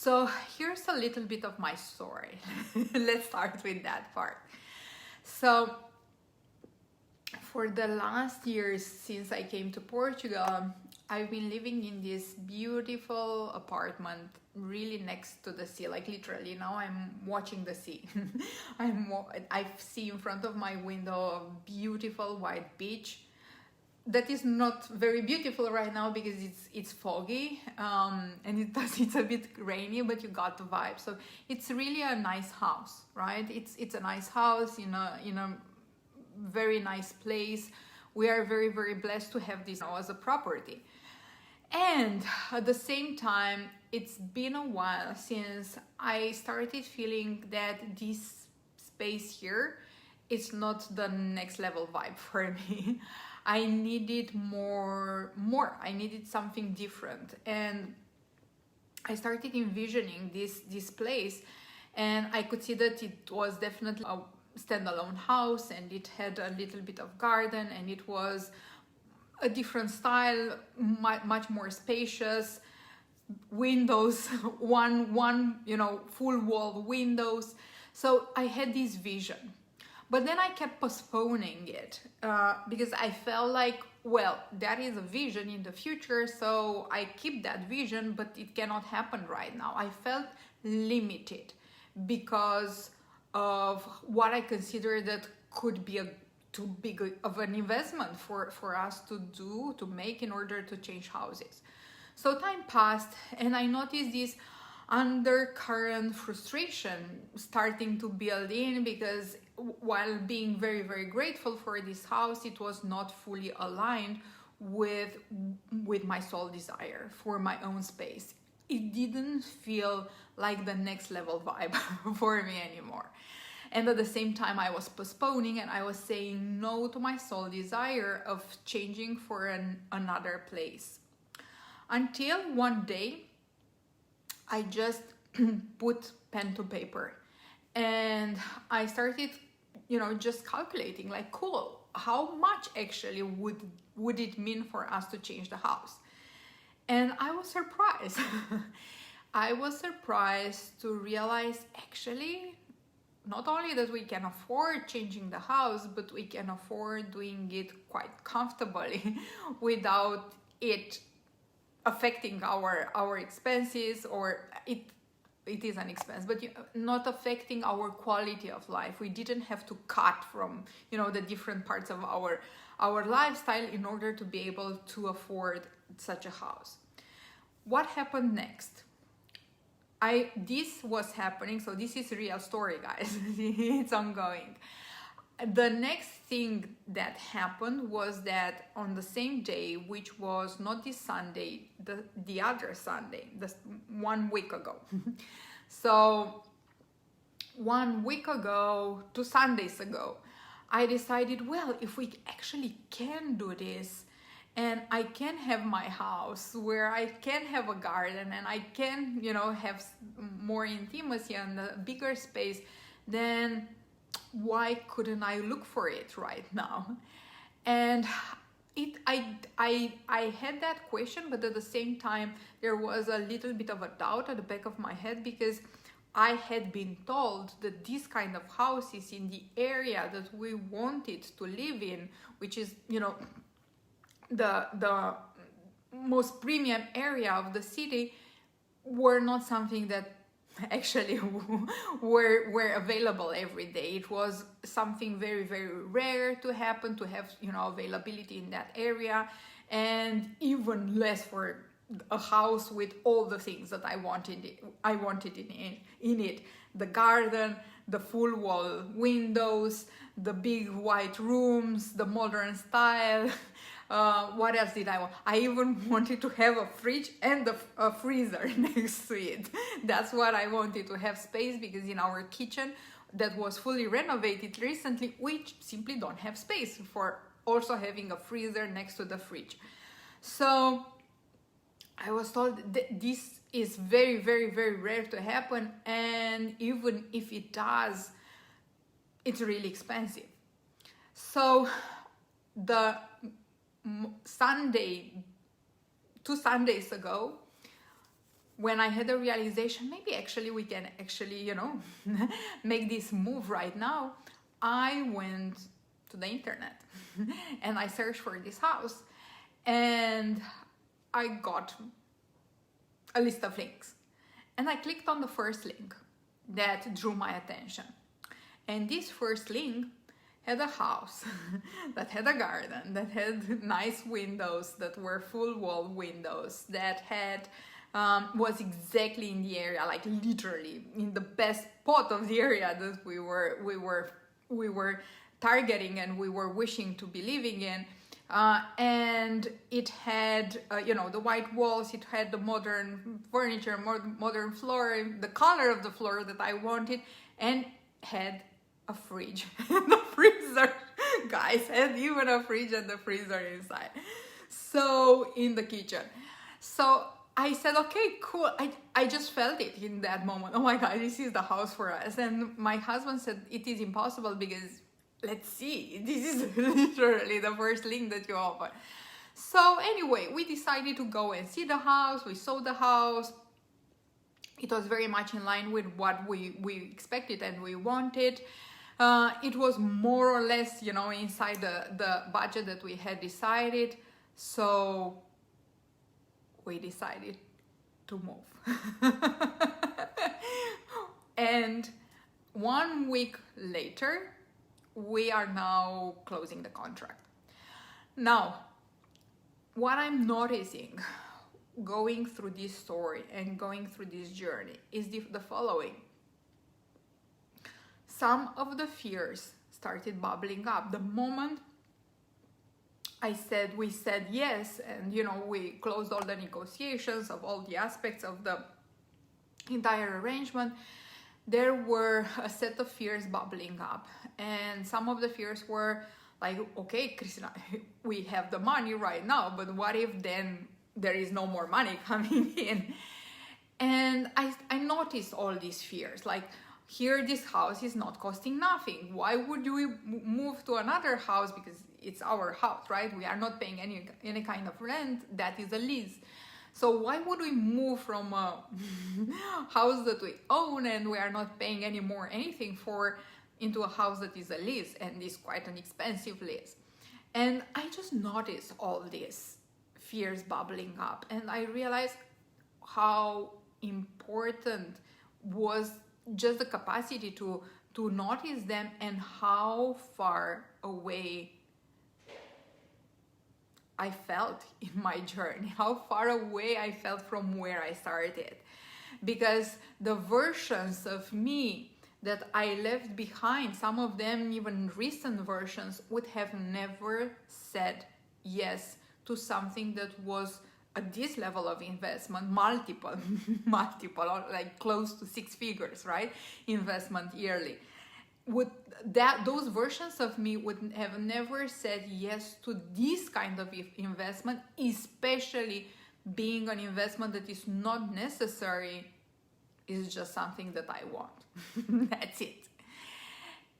So here's a little bit of my story. Let's start with that part. So for the last years since I came to Portugal, I've been living in this beautiful apartment really next to the sea, like literally now I'm watching the sea. I see in front of my window a beautiful white beach that is not very beautiful right now because it's foggy, and it's a bit rainy, but you got the vibe. So it's really a nice house, right? It's a nice house in a very nice place. We are very, very blessed to have this now as a property. And at the same time, it's been a while since I started feeling that this space here is not the next level vibe for me. I needed more. I needed something different. And I started envisioning this place, and I could see that it was definitely a standalone house, and it had a little bit of garden, and it was a different style, much more spacious, windows, one full wall windows. So I had this vision, but then I kept postponing it because I felt like, well, that is a vision in the future, so I keep that vision, but it cannot happen right now. I felt limited because of what I consider that could be too big of an investment for us to make in order to change houses. So time passed, and I noticed this undercurrent frustration starting to build in, because while being very, very grateful for this house, it was not fully aligned with my soul desire for my own space. It didn't feel like the next level vibe for me anymore. And at the same time, I was postponing, and I was saying no to my soul desire of changing for another place. Until one day, I just put pen to paper, and I started, just calculating, like, cool, how much actually would it mean for us to change the house? And I was surprised. I was surprised to realize, actually, not only that we can afford changing the house, but we can afford doing it quite comfortably without it affecting our expenses, or it is an expense, but not affecting our quality of life. We didn't have to cut from the different parts of our lifestyle in order to be able to afford such a house. What happened next? This was happening, so this is a real story, guys. It's ongoing. The next thing that happened was that on the same day, which was not this Sunday, the other Sunday, 1 week ago. So 1 week ago, 2 Sundays ago, I decided, well, if we actually can do this, and I can have my house where I can have a garden, and I can, have more intimacy and a bigger space, then why couldn't I look for it right now? And I had that question, but at the same time, there was a little bit of a doubt at the back of my head, because I had been told that this kind of houses in the area that we wanted to live in, which is, the most premium area of the city, were not something that actually were available every day. It was something very, very rare to happen, to have availability in that area, and even less for a house with all the things that I wanted in it: the garden, the full wall windows, the big white rooms, the modern style. What else did I want? I even wanted to have a fridge and a freezer next to it. That's what I wanted, to have space, because in our kitchen that was fully renovated recently, we simply don't have space for also having a freezer next to the fridge. So I was told that this is very, very, very rare to happen, and even if it does, it's really expensive. So the Sunday, 2 Sundays ago, when I had a realization, maybe actually we can actually, you know, make this move right now, I went to the internet and I searched for this house, and I got a list of links. And I clicked on the first link that drew my attention. And this first link had a house that had a garden, that had nice windows that were full wall windows, that had was exactly in the area, like literally in the best spot of the area that we were targeting and we were wishing to be living in. And it had, you know, the white walls, it had the modern furniture, modern floor, the color of the floor that I wanted, and had a fridge and a freezer. Guys, had even a fridge and a freezer inside. So, in the kitchen. So, I said, okay, cool. I just felt it in that moment. Oh my God, this is the house for us. And my husband said, it is impossible because let's see, this is literally the first link that you open. So anyway, we decided to go and see the house. We saw the house. It was very much in line with what we expected and we wanted. It was more or less, you know, inside the budget that we had decided. So we decided to move. And 1 week later, we are now closing the contract. Now, what I'm noticing going through this story and going through this journey is the following. Some of the fears started bubbling up the moment we said yes, and you know, we closed all the negotiations of all the aspects of the entire arrangement. There were a set of fears bubbling up, and some of the fears were like, okay, Christina, we have the money right now, but what if then there is no more money coming in? And I noticed all these fears, like, here this house is not costing nothing. Why would we move to another house? Because it's our house, right? We are not paying any kind of rent. That is a lease. So why would we move from a house that we own and we are not paying any more anything for into a house that is a lease and is quite an expensive lease? And I just noticed all these fears bubbling up, and I realized how important was just the capacity to notice them and how far away I felt in my journey, how far away I felt from where I started. Because the versions of me that I left behind, some of them even recent versions, would have never said yes to something that was at this level of investment, multiple, like close to 6 figures, right? Investment yearly. Those versions of me would have never said yes to this kind of investment, especially being an investment that is not necessary, is just something that I want. That's it.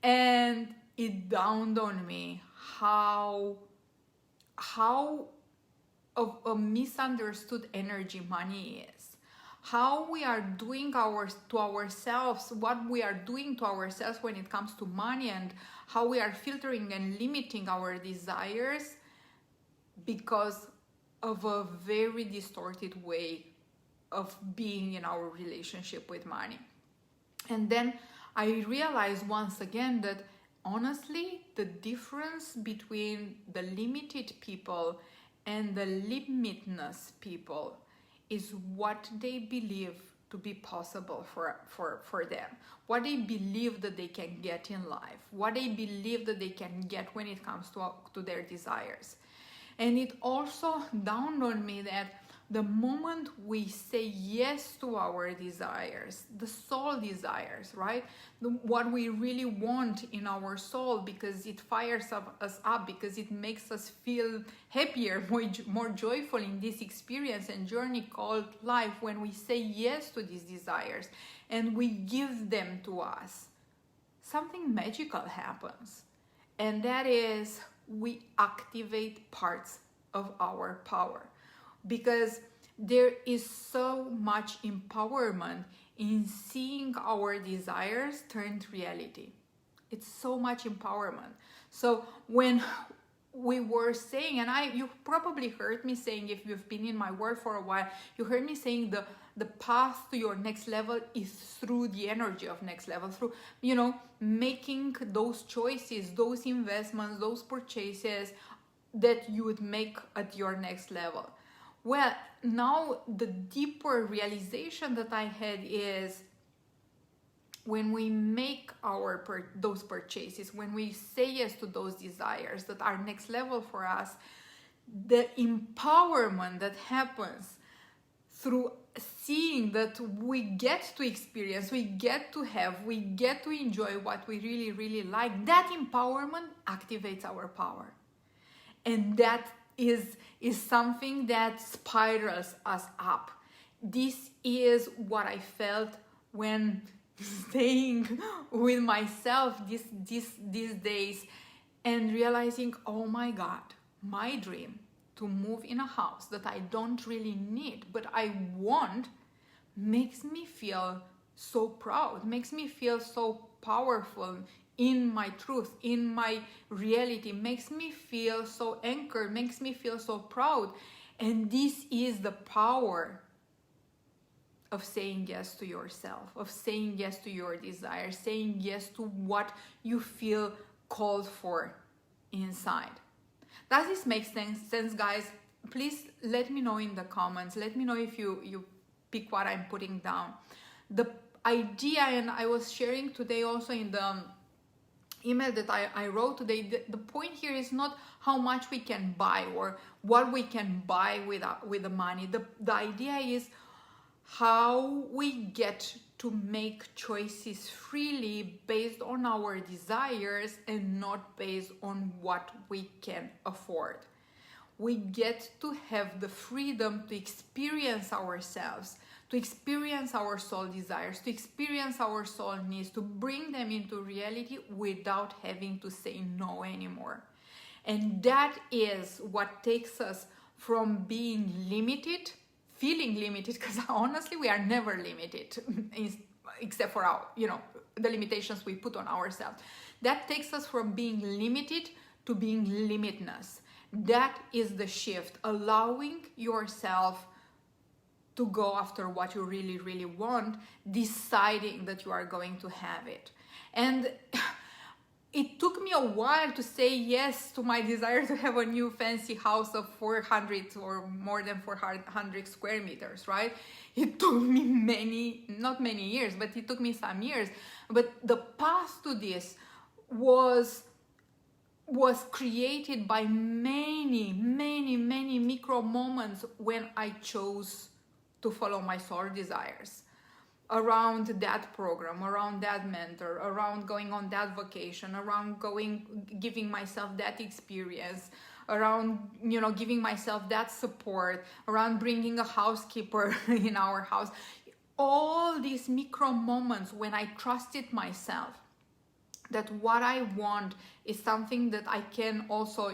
And it dawned on me how of a misunderstood energy money is. How we are doing to ourselves, what we are doing to ourselves when it comes to money, and how we are filtering and limiting our desires because of a very distorted way of being in our relationship with money. And then I realized once again that honestly, the difference between the limited people and the limitless people is what they believe to be possible for them, what they believe that they can get in life, what they believe that they can get when it comes to their desires. And it also dawned on me that the moment we say yes to our desires, the soul desires, right? What we really want in our soul, because it fires us up, because it makes us feel happier, more joyful in this experience and journey called life. When we say yes to these desires and we give them to us, something magical happens. And that is, we activate parts of our power. Because there is so much empowerment in seeing our desires turned reality. It's so much empowerment. So when we were saying, and you probably heard me saying, if you've been in my world for a while, you heard me saying the path to your next level is through the energy of next level, through, making those choices, those investments, those purchases that you would make at your next level. Well, now the deeper realization that I had is, when we make those purchases, when we say yes to those desires that are next level for us, the empowerment that happens through seeing that we get to experience, we get to have, we get to enjoy what we really, really like, that empowerment activates our power. And that is something that spirals us up. This is what I felt when staying with myself these days and realizing, oh my God, my dream to move in a house that I don't really need but I want makes me feel so proud, makes me feel so powerful in my truth, in my reality, makes me feel so anchored, makes me feel so proud. And this is the power of saying yes to yourself, of saying yes to your desires, saying yes to what you feel called for inside. Does this make sense, guys? Please let me know in the comments. Let me know if you pick what I'm putting down. The idea, and I was sharing today also in the email that I wrote today, the point here is not how much we can buy or what we can buy with the money. The idea is how we get to make choices freely based on our desires and not based on what we can afford. We get to have the freedom to experience ourselves, to experience our soul desires, to experience our soul needs, to bring them into reality without having to say no anymore. And that is what takes us from being limited, feeling limited, because honestly we are never limited except for the limitations we put on ourselves. That takes us from being limited to being limitless. That is the shift, allowing yourself to go after what you really, really want, deciding that you are going to have it. And it took me a while to say yes to my desire to have a new fancy house of 400 or more than 400 square meters, right? It took me not many years, but it took me some years. But the path to this was created by many micro moments when I chose to follow my soul desires. Around that program, around that mentor, around going on that vacation, around giving myself that experience, around, giving myself that support, around bringing a housekeeper in our house. All these micro moments when I trusted myself that what I want is something that I can also,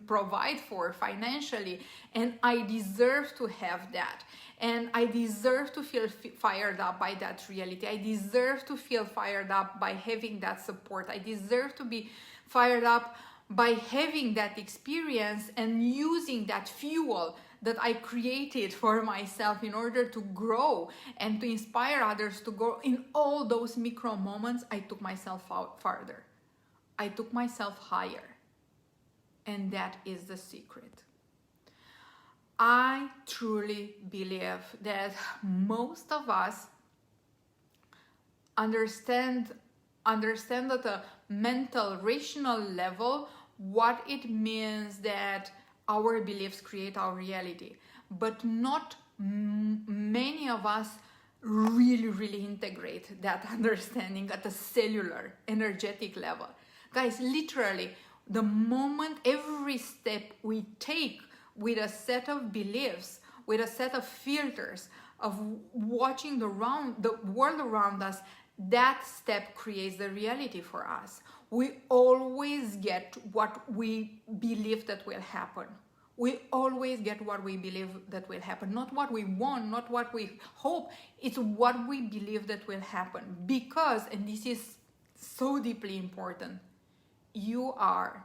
provide for financially, and I deserve to have that. And I deserve to feel fired up by that reality. I deserve to feel fired up by having that support. I deserve to be fired up by having that experience and using that fuel that I created for myself in order to grow and to inspire others to grow. In all those micro moments, I took myself out farther. I took myself higher. And that is the secret. I truly believe that most of us understand at a mental, rational level what it means that our beliefs create our reality. But not many of us really integrate that understanding at a cellular, energetic level. Guys, literally, the moment, every step we take with a set of beliefs, with a set of filters of watching the world around us, that step creates the reality for us. We always get what we believe that will happen. We always get what we believe that will happen, not what we want, not what we hope. It's what we believe that will happen. Because, and this is so deeply important, you are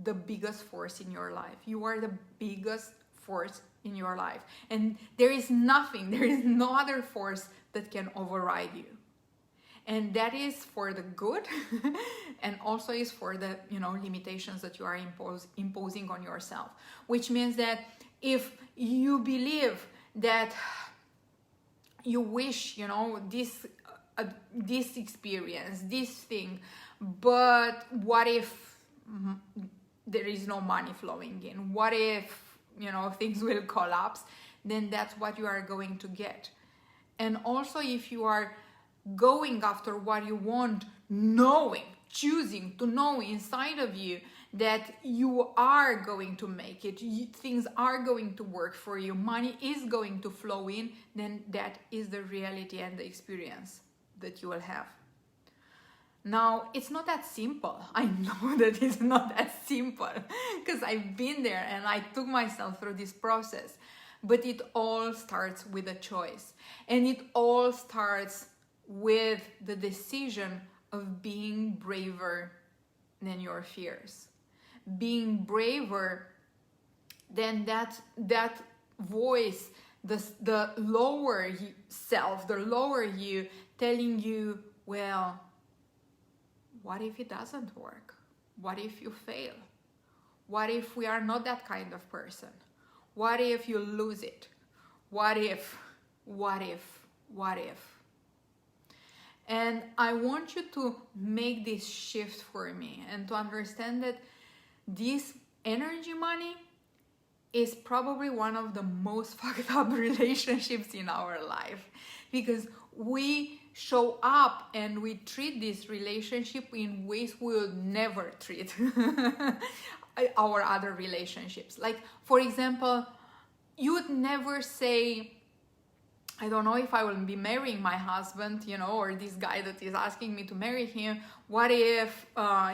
the biggest force in your life. You are the biggest force in your life. And there is no other force that can override you. And that is for the good and also is for the limitations that you are imposing on yourself. Which means that if you believe that you wish this experience, this thing, but what if there is no money flowing in? What if things will collapse? Then that's what you are going to get. And also, if you are going after what you want, choosing to know inside of you that you are going to make it, things are going to work for you, money is going to flow in, then that is the reality and the experience that you will have. Now, it's not that simple. I know that it's not that simple because I've been there and I took myself through this process. But it all starts with a choice. And it all starts with the decision of being braver than your fears. Being braver than that voice, the lower self, the lower you telling you, well, what if it doesn't work? What if you fail? What if we are not that kind of person? What if you lose it? What if? And I want you to make this shift for me and to understand that this energy money is probably one of the most fucked up relationships in our life, because we show up and we treat this relationship in ways we will never treat our other relationships. Like, for example, you would never say, I don't know if I will be marrying my husband, or this guy that is asking me to marry him, what if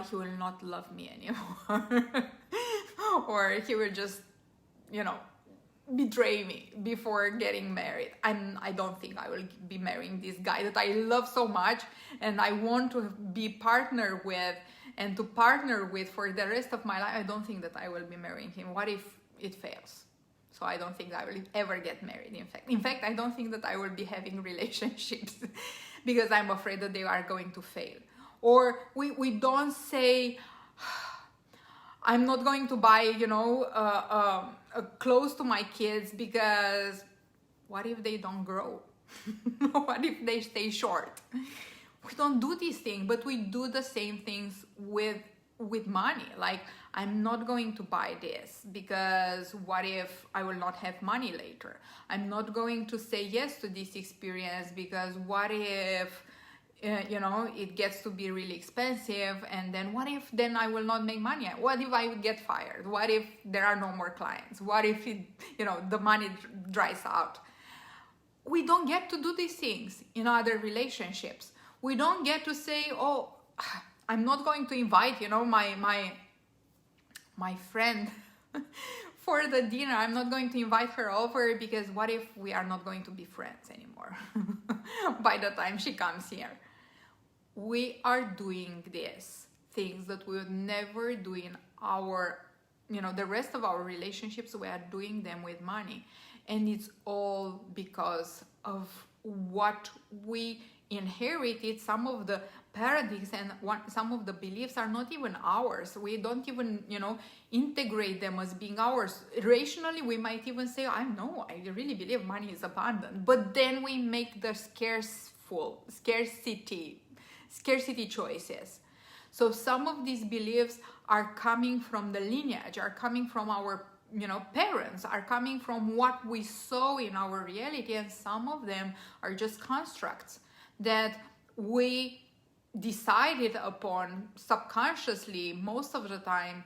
he will not love me anymore? Or he will just, betray me before getting married. I don't think I will be marrying this guy that I love so much and I want to be partnered with and to partner with for the rest of my life. I don't think that I will be marrying him. What if it fails? So I don't think I will ever get married. In fact, I don't think that I will be having relationships because I'm afraid that they are going to fail. Or we don't say, I'm not going to buy, clothes to my kids because what if they don't grow? What if they stay short? We don't do these things, but we do the same things with money. Like, I'm not going to buy this because what if I will not have money later? I'm not going to say yes to this experience because what if it gets to be really expensive, and then what if then I will not make money? What if I would get fired? What if there are no more clients? What if the money dries out? We don't get to do these things in other relationships. We don't get to say, oh, I'm not going to invite my friend for the dinner. I'm not going to invite her over because what if we are not going to be friends anymore by the time she comes here? We are doing these things that we would never do in our, the rest of our relationships. We are doing them with money. And it's all because of what we inherited. Some of the paradigms and some of the beliefs are not even ours. We don't even, integrate them as being ours. Rationally, we might even say, I really believe money is abundant. But then we make the scarcity choices. So some of these beliefs are coming from the lineage, are coming from our parents, are coming from what we saw in our reality, and some of them are just constructs that we decided upon subconsciously most of the time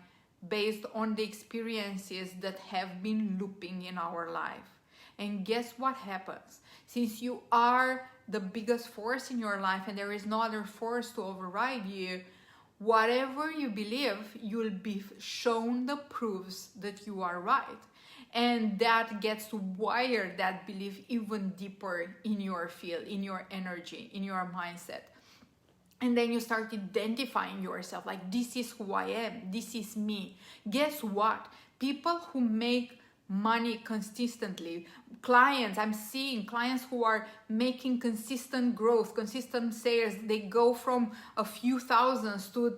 based on the experiences that have been looping in our life. And guess what happens? Since you are the biggest force in your life and there is no other force to override you, whatever you believe, you'll be shown the proofs that you are right. And that gets to wire that belief even deeper in your field, in your energy, in your mindset. And then you start identifying yourself like, this is who I am, this is me. Guess what? People who make money consistently, clients, I'm seeing clients who are making consistent growth, consistent sales. They go from a few thousands to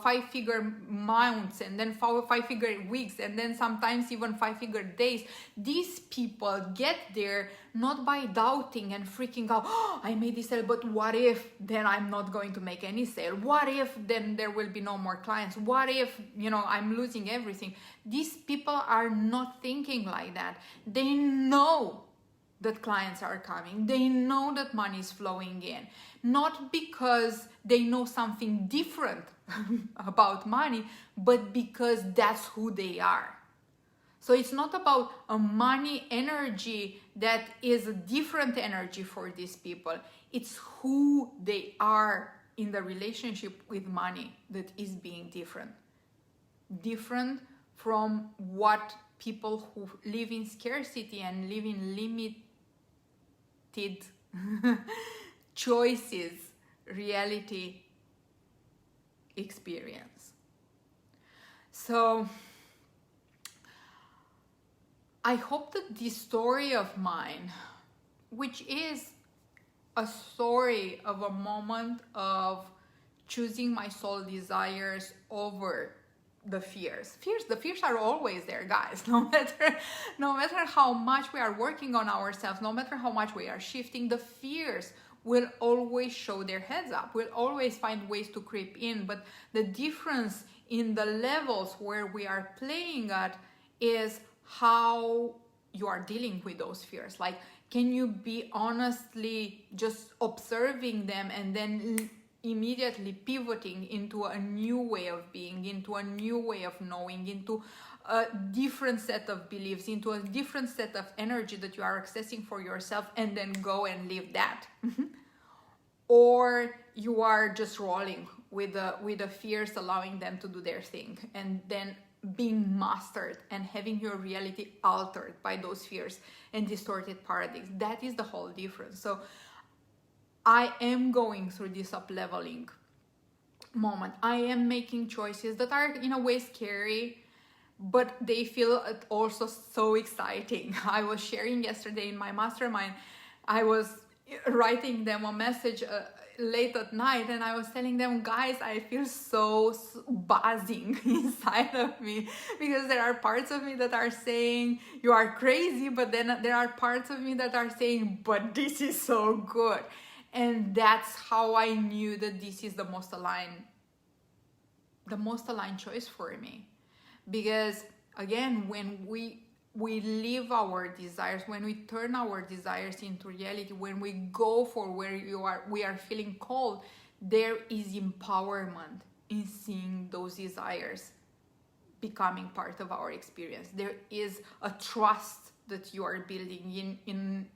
five-figure months, and then five-figure weeks, and then sometimes even five-figure days. These people get there not by doubting and freaking out, oh, I made this sale, but what if then I'm not going to make any sale? What if then there will be no more clients? What if, I'm losing everything? These people are not thinking like that. They know that clients are coming. They know that money is flowing in. Not because they know something different about money, but because that's who they are. So it's not about a money energy that is a different energy for these people. It's who they are in the relationship with money that is being different. Different from what people who live in scarcity and live in limited choices reality experience. So I hope that this story of mine, which is a story of a moment of choosing my soul desires over the fears. The fears are always there, guys. No matter how much we are working on ourselves, no matter how much we are shifting, the fears will always show their heads up. We'll always find ways to creep in. But the difference in the levels where we are playing at is how you are dealing with those fears. Like, can you be honestly just observing them and then immediately pivoting into a new way of being, into a new way of knowing, into a different set of beliefs, into a different set of energy that you are accessing for yourself, and then go and live that? Or you are just rolling with the fears, allowing them to do their thing, and then being mastered and having your reality altered by those fears and distorted paradigms. That is the whole difference. So I am going through this up-leveling moment. I am making choices that are in a way scary, but they feel also so exciting. I was sharing yesterday in my mastermind, I was writing them a message late at night, and I was telling them, guys, I feel so buzzing inside of me, because there are parts of me that are saying you are crazy, but then there are parts of me that are saying, but this is so good. And that's how I knew that this is the most aligned choice for me. Because again, when we live our desires, when we turn our desires into reality, when we go for where we are feeling called, there is empowerment in seeing those desires becoming part of our experience. There is a trust that you are building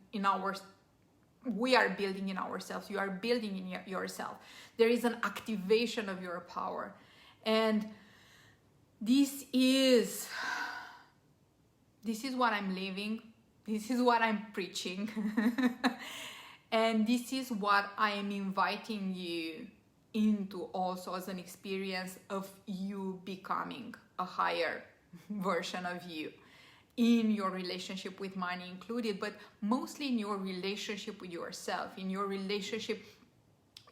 we are building in ourselves. You are building in yourself. There is an activation of your power. And this is what I'm living. This is what I'm preaching. And this is what I am inviting you into also, as an experience of you becoming a higher version of you in your relationship with money included, but mostly in your relationship with yourself, in your relationship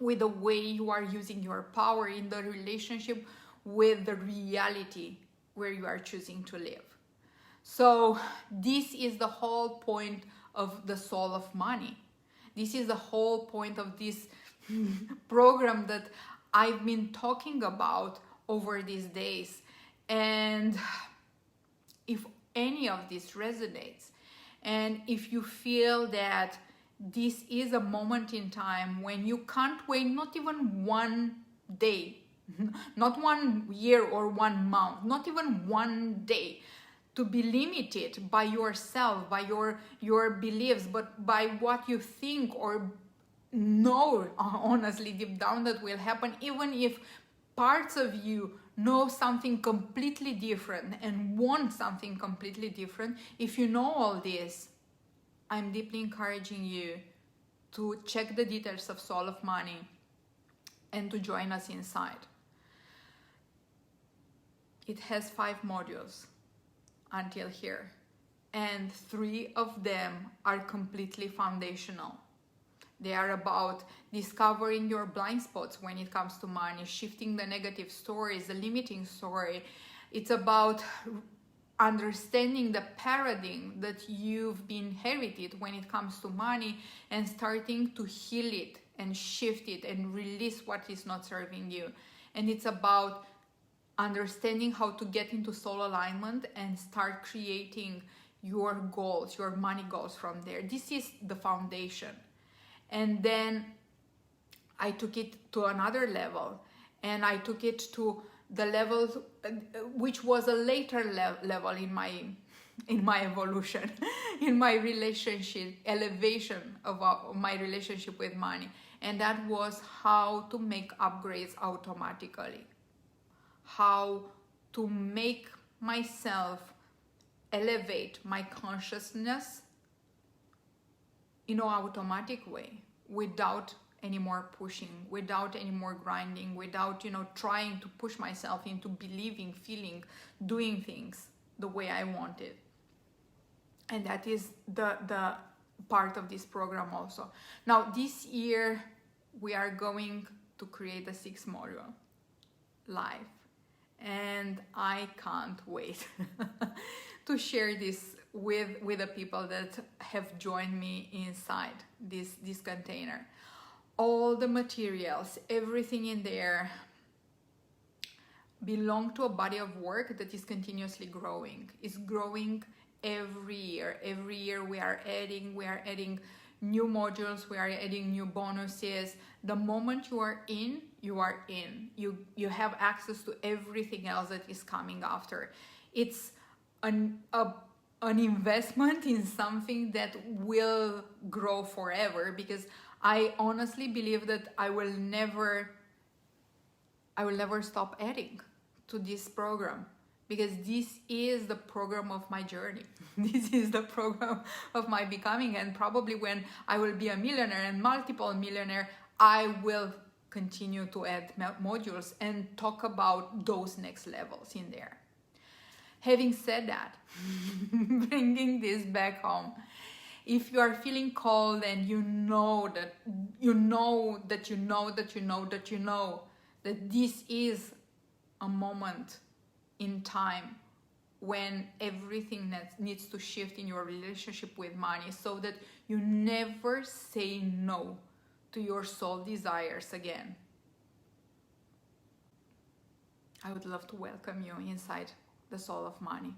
with the way you are using your power, in the relationship with the reality where you are choosing to live. So this is the whole point of the Soul of Money. This is the whole point of this program that I've been talking about over these days. And if any of this resonates, and if you feel that this is a moment in time when you can't wait not even one day, not 1 year or 1 month, not even 1 day, to be limited by yourself, by your beliefs, but by what you think or know honestly deep down that will happen, even if parts of you know something completely different and want something completely different. If you know all this, I'm deeply encouraging you to check the details of Soul of Money and to join us inside. It has 5 modules until here, and 3 of them are completely foundational. They are about discovering your blind spots when it comes to money, shifting the negative stories, the limiting story. It's about understanding the paradigm that you've been inherited when it comes to money and starting to heal it and shift it and release what is not serving you. And it's about understanding how to get into soul alignment and start creating your goals, your money goals from there. This is the foundation. And then I took it to another level, and I took it to the level which was a later level in my evolution, in my relationship, elevation of my relationship with money. And that was how to make upgrades automatically, how to make myself elevate my consciousness in an automatic way, without any more pushing, without any more grinding, without trying to push myself into believing, feeling, doing things the way I wanted. And that is the part of this program also. Now this year we are going to create a 6th module live, and I can't wait to share this with the people that have joined me inside this container. All the materials, everything in there belong to a body of work that is continuously growing. It's growing every year. Every year we are adding new modules, we are adding new bonuses. The moment you are in, you are in. You have access to everything else that is coming after. It's an investment in something that will grow forever, because I honestly believe that I will never stop adding to this program, because this is the program of my journey. This is the program of my becoming, and probably when I will be a millionaire and multiple millionaire, I will continue to add modules and talk about those next levels in there. Having said that, bringing this back home, if you are feeling called and you know that this is a moment in time when everything that needs to shift in your relationship with money, so that you never say no to your soul desires again, I would love to welcome you inside the Soul of Money.